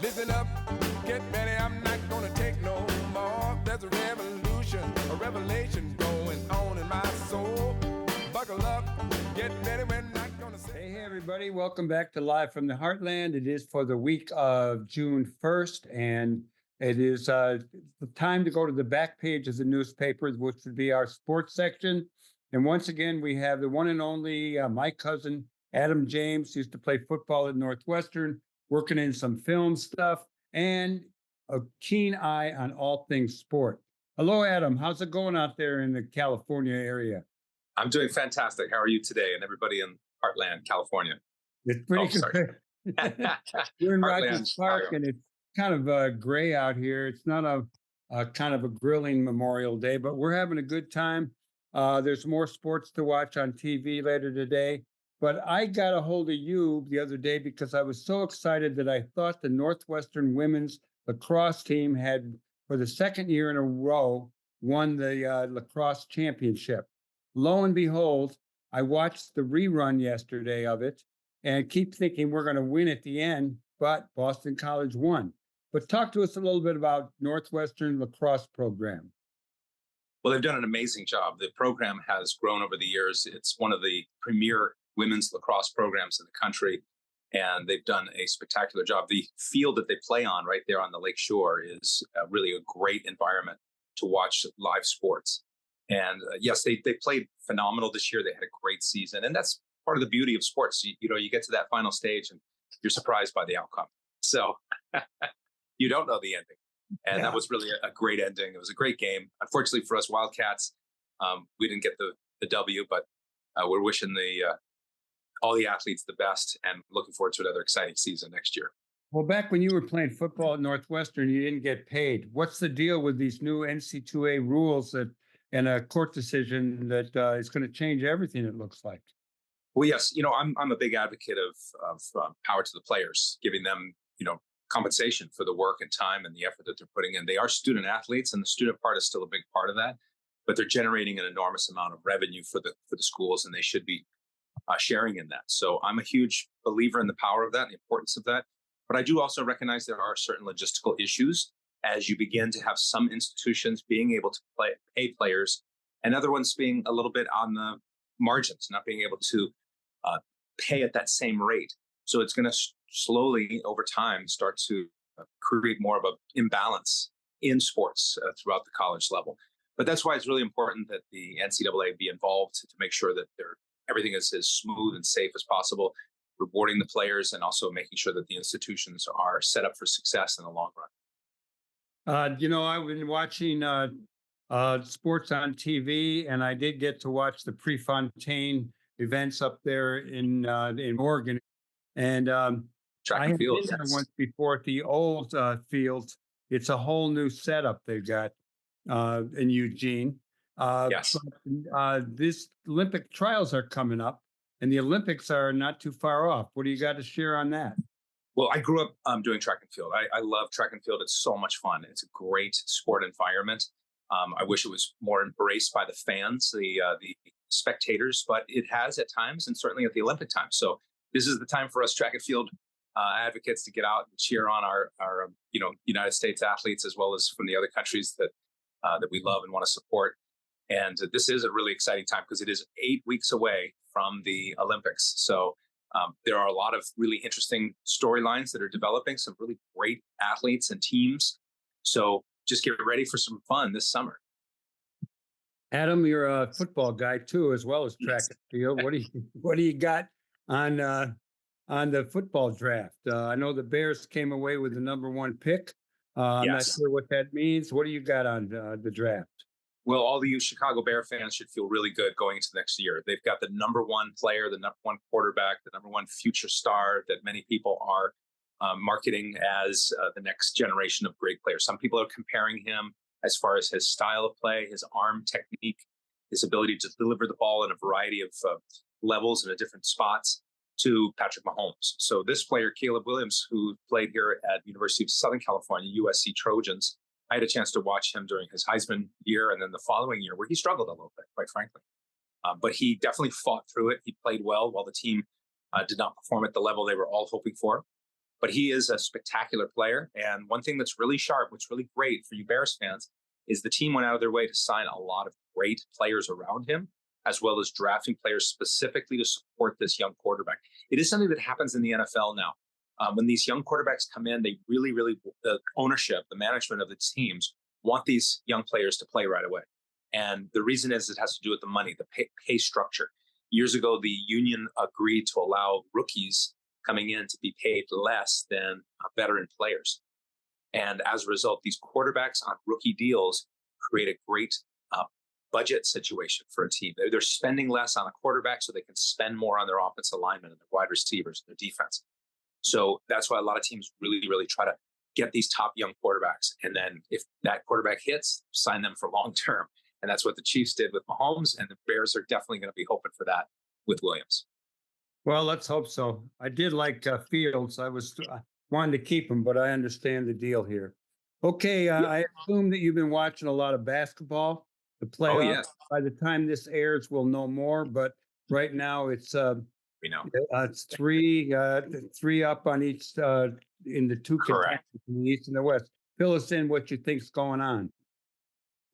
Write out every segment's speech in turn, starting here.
Listen up, get ready, I'm not gonna take no more. There's a revolution, a revelation going on in my soul. Buckle up, get ready, we're not gonna say. Hey, everybody, welcome back to Live from the Heartland. It is for the week of June 1st, and it is the time to go to the back page of the newspapers, which would be our sports section. And once again, we have the one and only my cousin, Adam James, used to play football at Northwestern, working in some film stuff, and a keen eye on all things sport. Hello, Adam. How's it going out there in the California area? I'm doing fantastic. How are you today? And everybody in Heartland, California. It's pretty good. We're in Rogers Park, and it's kind of gray out here. It's not a kind of a grilling Memorial Day, but we're having a good time. There's more sports to watch on TV later today. But I got a hold of you the other day because I was so excited that I thought the Northwestern women's lacrosse team had, for the second year in a row, won the lacrosse championship. Lo and behold, I watched the rerun yesterday of it and keep thinking we're going to win at the end, but Boston College won. But talk to us a little bit about Northwestern lacrosse program. Well, they've done an amazing job. The program has grown over the years. It's one of the premier women's lacrosse programs in the country, and they've done a spectacular job. The field that they play on right there on the lake shore is really a great environment to watch live sports. And yes, they played phenomenal this year. They had a great season, and that's part of the beauty of sports. You get to that final stage and you're surprised by the outcome. So you don't know the ending. And That was really a great ending. It was a great game. Unfortunately for us Wildcats, we didn't get the W, but we're wishing all the athletes the best and looking forward to another exciting season next year. Well, back when you were playing football at Northwestern, you didn't get paid. What's the deal with these new NC2A rules and a court decision that is going to change everything, it looks like? Well, yes, I'm a big advocate of power to the players, giving them, compensation for the work and time and the effort that they're putting in. They are student athletes, and the student part is still a big part of that, but they're generating an enormous amount of revenue for the schools, and they should be sharing in that. So I'm a huge believer in the power of that and the importance of that. But I do also recognize there are certain logistical issues as you begin to have some institutions being able to pay players and other ones being a little bit on the margins, not being able to pay at that same rate. So it's going to slowly over time start to create more of an imbalance in sports throughout the college level. But that's why it's really important that the NCAA be involved to make sure that everything is as smooth and safe as possible, rewarding the players and also making sure that the institutions are set up for success in the long run. I've been watching sports on TV, and I did get to watch the Prefontaine events up there in Oregon. And track and field, been there once before at the old field. It's a whole new setup they've got in Eugene. Yes. But, this Olympic trials are coming up, and the Olympics are not too far off. What do you got to share on that? Well, I grew up doing track and field. I love track and field. It's so much fun. It's a great sport environment. I wish it was more embraced by the fans, the spectators, but it has at times, and certainly at the Olympic time. So this is the time for us track and field advocates to get out and cheer on our United States athletes, as well as from the other countries that we love and want to support. And this is a really exciting time because it is 8 weeks away from the Olympics. So there are a lot of really interesting storylines that are developing, some really great athletes and teams. So just get ready for some fun this summer. Adam, you're a football guy too, as well as track and field. What do you got on the football draft? I know the Bears came away with the number 1 pick. I'm not sure what that means. What do you got on the draft? Well, all the Chicago Bear fans should feel really good going into next year. They've got the number 1 player, the number 1 quarterback, the number 1 future star that many people are marketing as the next generation of great players. Some people are comparing him as far as his style of play, his arm technique, his ability to deliver the ball in a variety of levels and at different spots to Patrick Mahomes. So this player, Caleb Williams, who played here at University of Southern California, USC Trojans, I had a chance to watch him during his Heisman year and then the following year where he struggled a little bit, quite frankly. But he definitely fought through it. He played well while the team did not perform at the level they were all hoping for. But he is a spectacular player. And one thing that's really sharp, what's really great for you Bears fans, is the team went out of their way to sign a lot of great players around him, as well as drafting players specifically to support this young quarterback. It is something that happens in the NFL now. When these young quarterbacks come in, they really, the ownership, the management of the teams want these young players to play right away. And the reason is it has to do with the money, the pay structure. Years ago, the union agreed to allow rookies coming in to be paid less than veteran players. And as a result, these quarterbacks on rookie deals create a great budget situation for a team. They're spending less on a quarterback so they can spend more on their offensive linemen and their wide receivers and their defense. So that's why a lot of teams really try to get these top young quarterbacks. And then if that quarterback hits, sign them for long term. And that's what the Chiefs did with Mahomes. And the Bears are definitely going to be hoping for that with Williams. Well, let's hope so. I did like Fields. I wanted to keep him, but I understand the deal here. Okay, I assume that you've been watching a lot of basketball. The playoffs. Oh, yes. By the time this airs, we'll know more. But right now, it's we know it's three up on each in the two contenders in the East and the West. Fill us in what you think's going on.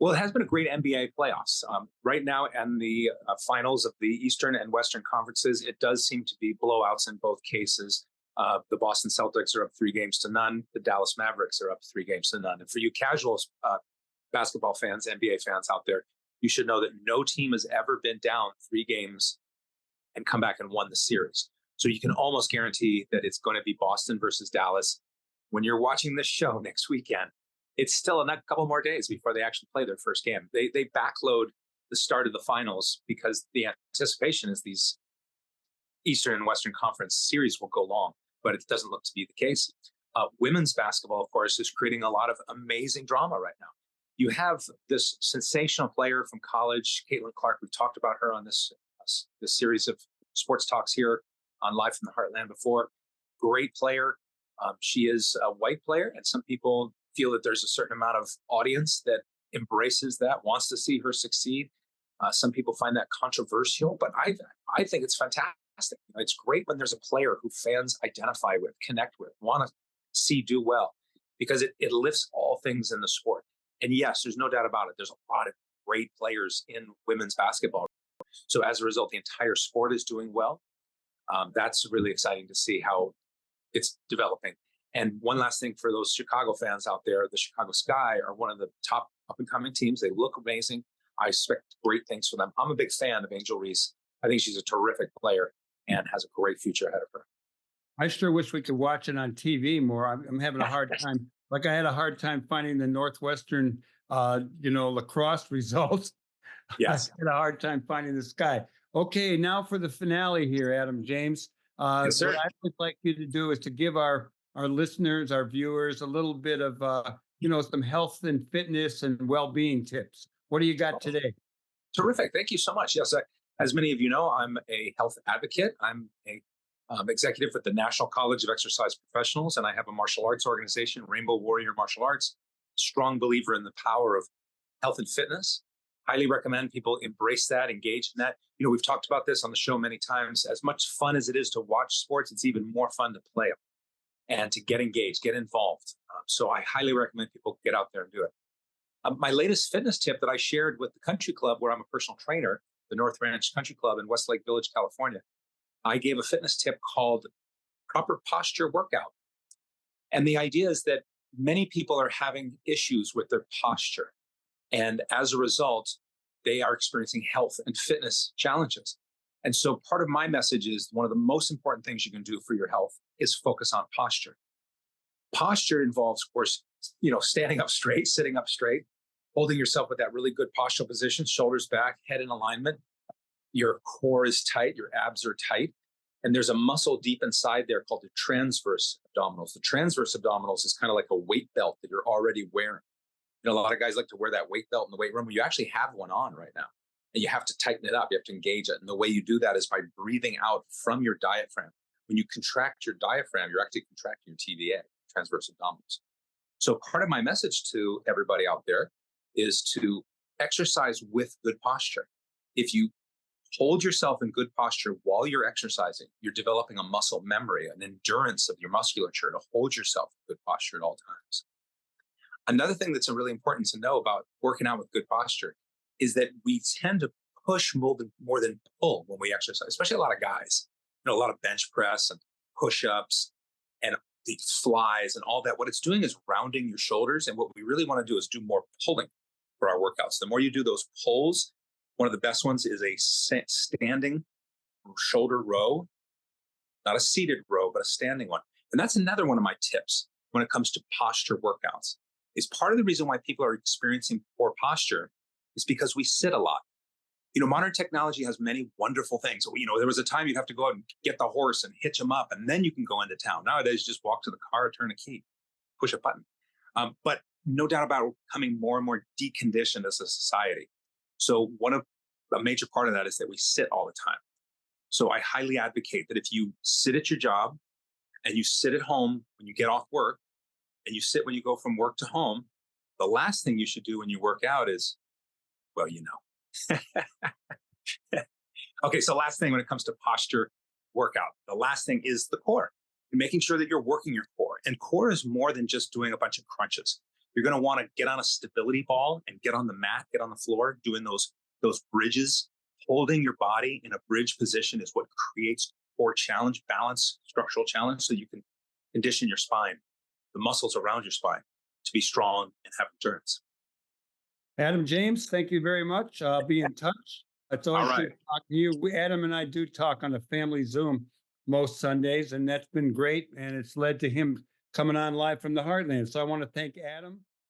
Well, it has been a great NBA playoffs. Right now, in the finals of the Eastern and Western conferences, it does seem to be blowouts in both cases. The Boston Celtics are up 3-0. The Dallas Mavericks are up 3-0. And for you casual basketball fans, NBA fans out there, you should know that no team has ever been down 3 games and come back and won the series. So you can almost guarantee that it's going to be Boston versus Dallas. When you're watching this show next weekend, it's still a couple more days before they actually play their first game. They backload the start of the finals because the anticipation is these Eastern and Western Conference series will go long, but it doesn't look to be the case. Women's basketball, of course, is creating a lot of amazing drama right now. You have this sensational player from college, Caitlin Clark. We've talked about her on this series of sports talks here on Live from the Heartland before. Great player. She is a white player, and some people feel that there's a certain amount of audience that embraces that, wants to see her succeed. Some people find that controversial, but I think it's fantastic. It's great when there's a player who fans identify with, connect with, want to see do well, because it lifts all things in the sport. And yes, there's no doubt about it. There's a lot of great players in women's basketball. So as a result, the entire sport is doing well. That's really exciting to see how it's developing. And one last thing for those Chicago fans out there, the Chicago Sky are one of the top up-and-coming teams. They look amazing. I expect great things for them. I'm a big fan of Angel Reese. I think she's a terrific player and has a great future ahead of her. I sure wish we could watch it on TV more. I'm having a hard time. Like I had a hard time finding the Northwestern, lacrosse results. Yes. I had a hard time finding the Sky. Okay, now for the finale here, Adam James. Yes, sir. What I would like you to do is to give our listeners, our viewers, a little bit of, some health and fitness and well-being tips. What do you got today? Terrific. Thank you so much. Yes, as many of you know, I'm a health advocate. I'm a executive with the National College of Exercise Professionals, and I have a martial arts organization, Rainbow Warrior Martial Arts. Strong believer in the power of health and fitness. Highly recommend people embrace that, engage in that. We've talked about this on the show many times. As much fun as it is to watch sports, it's even more fun to play them and to get engaged, get involved. So I highly recommend people get out there and do it. My latest fitness tip that I shared with the country club where I'm a personal trainer, the North Ranch Country Club in Westlake Village, California, I gave a fitness tip called proper posture workout. And the idea is that many people are having issues with their posture. And as a result, they are experiencing health and fitness challenges. And so part of my message is one of the most important things you can do for your health is focus on posture. Posture involves, of course, standing up straight, sitting up straight, holding yourself with that really good postural position, shoulders back, head in alignment. Your core is tight, your abs are tight. And there's a muscle deep inside there called the transverse abdominals. The transverse abdominals is kind of like a weight belt that you're already wearing. A lot of guys like to wear that weight belt in the weight room. You actually have one on right now. And you have to tighten it up. You have to engage it. And the way you do that is by breathing out from your diaphragm. When you contract your diaphragm, you're actually contracting your TVA, transverse abdominals. So part of my message to everybody out there is to exercise with good posture. If you Hold yourself in good posture while you're exercising. You're developing a muscle memory, an endurance of your musculature to hold yourself in good posture at all times. Another thing that's really important to know about working out with good posture is that we tend to push more than pull when we exercise, especially a lot of guys. A lot of bench press and push-ups and the flies and all that. What it's doing is rounding your shoulders. And what we really want to do is do more pulling for our workouts. The more you do those pulls, one of the best ones is a standing shoulder row, not a seated row, but a standing one. And that's another one of my tips when it comes to posture workouts. Is part of the reason why people are experiencing poor posture is because we sit a lot. Modern technology has many wonderful things. There was a time you'd have to go out and get the horse and hitch him up, and then you can go into town. Nowadays, just walk to the car, turn a key, push a button. But no doubt about it, we're becoming more and more deconditioned as a society. So a major part of that is that we sit all the time. So I highly advocate that if you sit at your job and you sit at home when you get off work and you sit when you go from work to home, the last thing you should do when you work out is, Okay, so last thing when it comes to posture workout, the last thing is the core. You're making sure that you're working your core. And core is more than just doing a bunch of crunches. You're going to want to get on a stability ball and get on the mat, get on the floor, doing those bridges. Holding your body in a bridge position is what creates core challenge, balance, structural challenge, so you can condition your spine, the muscles around your spine, to be strong and have endurance. Adam James, thank you very much. I'll be in touch. It's always good to talk to you. Adam and I do talk on a family Zoom most Sundays, and that's been great. And it's led to him coming on live from the Heartland. So I want to thank Adam